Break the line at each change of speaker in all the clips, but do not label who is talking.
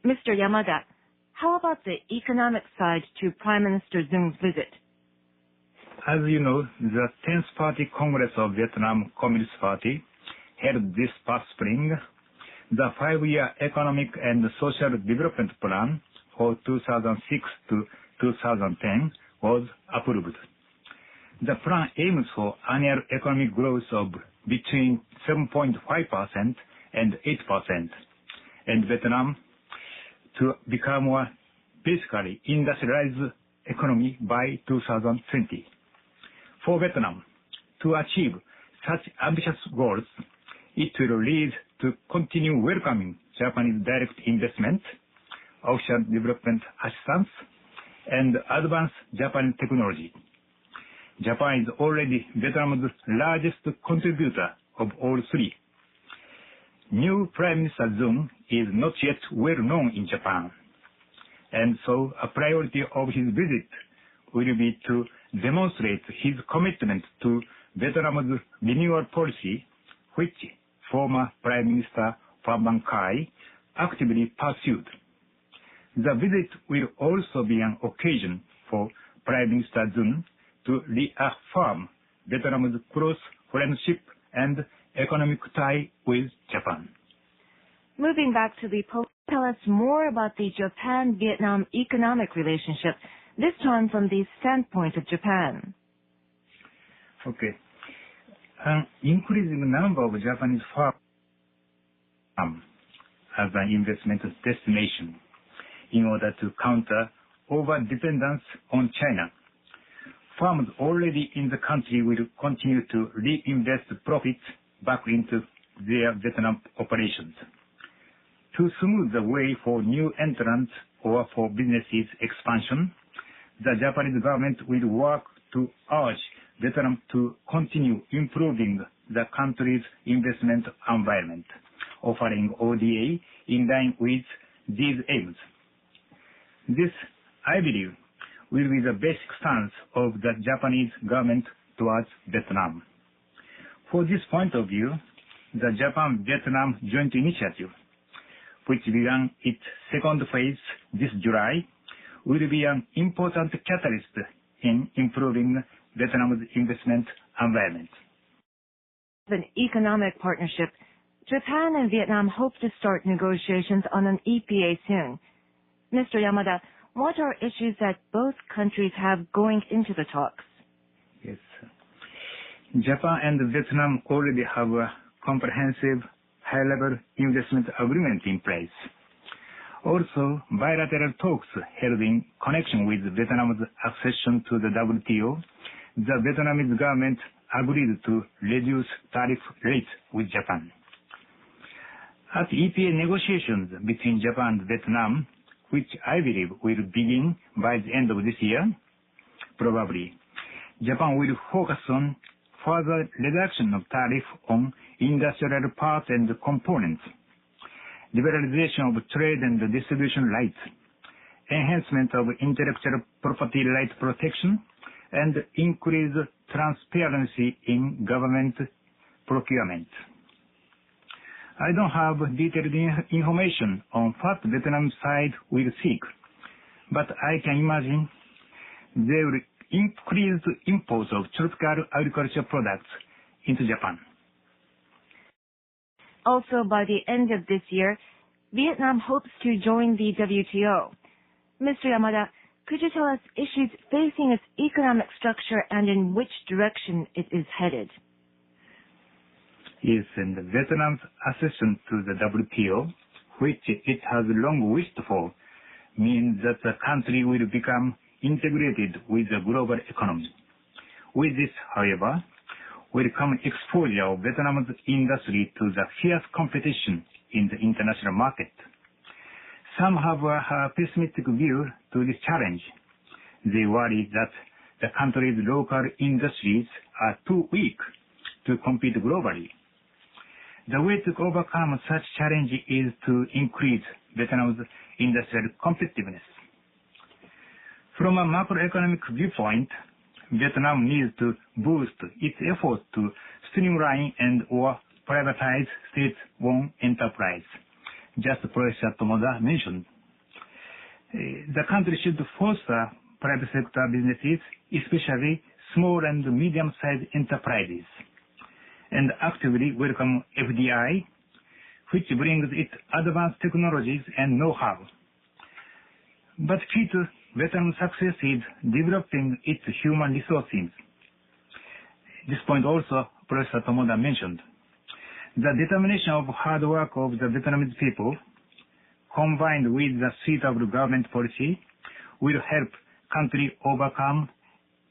Mr. Yamada, how about the economic side to Prime Minister Dung's visit?
As you know, the 10th Party Congress of Vietnam Communist Party held this past spring the 5-year economic and social development plan for 2006 to 2010 was approved. The plan aims for annual economic growth of between 7.5% and 8%, and Vietnam to become a basically industrialized economy by 2020. For Vietnam to achieve such ambitious goals, it will lead to continue welcoming Japanese direct investment, offshore development assistance, and advanced Japanese technology. Japan is already Vietnam's largest contributor of all three. New Prime Minister Dung is not yet well known in Japan, and so a priority of his visit will be to demonstrate his commitment to Vietnam's renewal policy, which former Prime Minister Pham Văn Khai actively pursued. The visit will also be an occasion for Prime Minister Dung to reaffirm Vietnam's close friendship and economic tie with Japan.
Moving back to the post, tell us more about the Japan-Vietnam economic relationship, this time from the standpoint of Japan.
Okay. An increasing number of Japanese firms as an investment destination in order to counter over-dependence on China. Firms already in the country will continue to reinvest profits back into their Vietnam operations. To smooth the way for new entrants or for businesses expansion, the Japanese government will work to urge Vietnam to continue improving the country's investment environment, offering ODA in line with these aims. This, I believe, will be the basic stance of the Japanese government towards Vietnam. For this point of view, the Japan-Vietnam Joint Initiative, which began its second phase this July, will be an important catalyst in improving Vietnam's investment environment.
An economic partnership, Japan and Vietnam hope to start negotiations on an EPA soon. Mr. Yamada, what are issues that both countries have going into the talks?
Yes. Japan and Vietnam already have a comprehensive high-level investment agreement in place. Also, bilateral talks held in connection with Vietnam's accession to the WTO, the Vietnamese government agreed to reduce tariff rates with Japan. At EPA negotiations between Japan and Vietnam, which I believe will begin by the end of this year, probably, Japan will focus on further reduction of tariff on industrial parts and components, liberalization of trade and distribution rights, enhancement of intellectual property right protection, and increased transparency in government procurement. I don't have detailed information on what Vietnam side will seek, but I can imagine they will increase imports of tropical agricultural products into Japan.
Also, by the end of this year, Vietnam hopes to join the WTO. Mr. Yamada, could you tell us issues facing its economic structure and in which direction it is headed?
Yes, and Vietnam's accession to the WTO, which it has long wished for, means that the country will become integrated with the global economy. With this, however, will come exposure of Vietnam's industry to the fierce competition in the international market. Some have a pessimistic view to this challenge. They worry that the country's local industries are too weak to compete globally. The way to overcome such challenge is to increase Vietnam's industrial competitiveness. From a macroeconomic viewpoint, Vietnam needs to boost its efforts to streamline and/or privatize state-owned enterprise, just Professor Tomoda mentioned The country should foster private sector businesses, especially small and medium-sized enterprises, and actively welcome FDI, which brings its advanced technologies and know-how. But key to Vietnam's success is developing its human resources. This point also Professor Tomoda mentioned. The determination of hard work of the Vietnamese people, combined with the suitable government policy, will help country overcome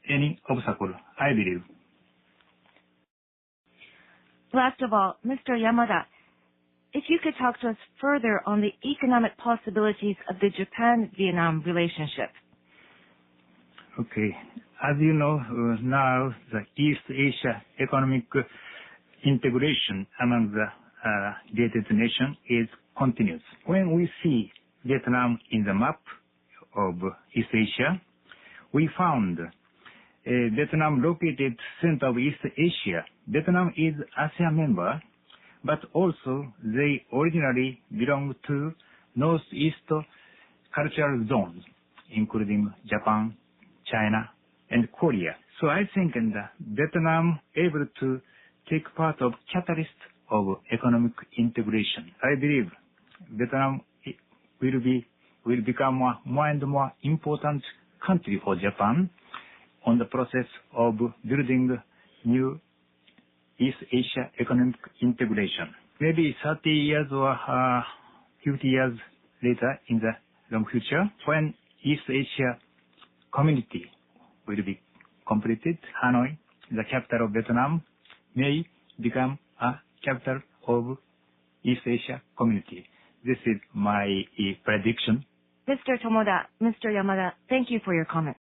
any obstacle, I believe.
Last of all, Mr. Yamada, if you could talk to us further on the economic possibilities of the Japan-Vietnam relationship.
Okay. As you know, now the East Asia economic integration among the related nations is continuous. When we see Vietnam in the map of East Asia, we found Vietnam located center of East Asia. Vietnam is ASEAN member, but also they originally belong to Northeast cultural zones, including Japan, China, and Korea. So I think Vietnam able to take part of catalyst of economic integration. I believe Vietnam will become more and more important country for Japan on the process of building new East Asia economic integration. Maybe 30 years or 50 years later in the long future, when East Asia community will be completed, Hanoi, the capital of Vietnam, may become a capital of East Asia community. This is my prediction.
Mr. Tomoda, Mr. Yamada, thank you for your comment.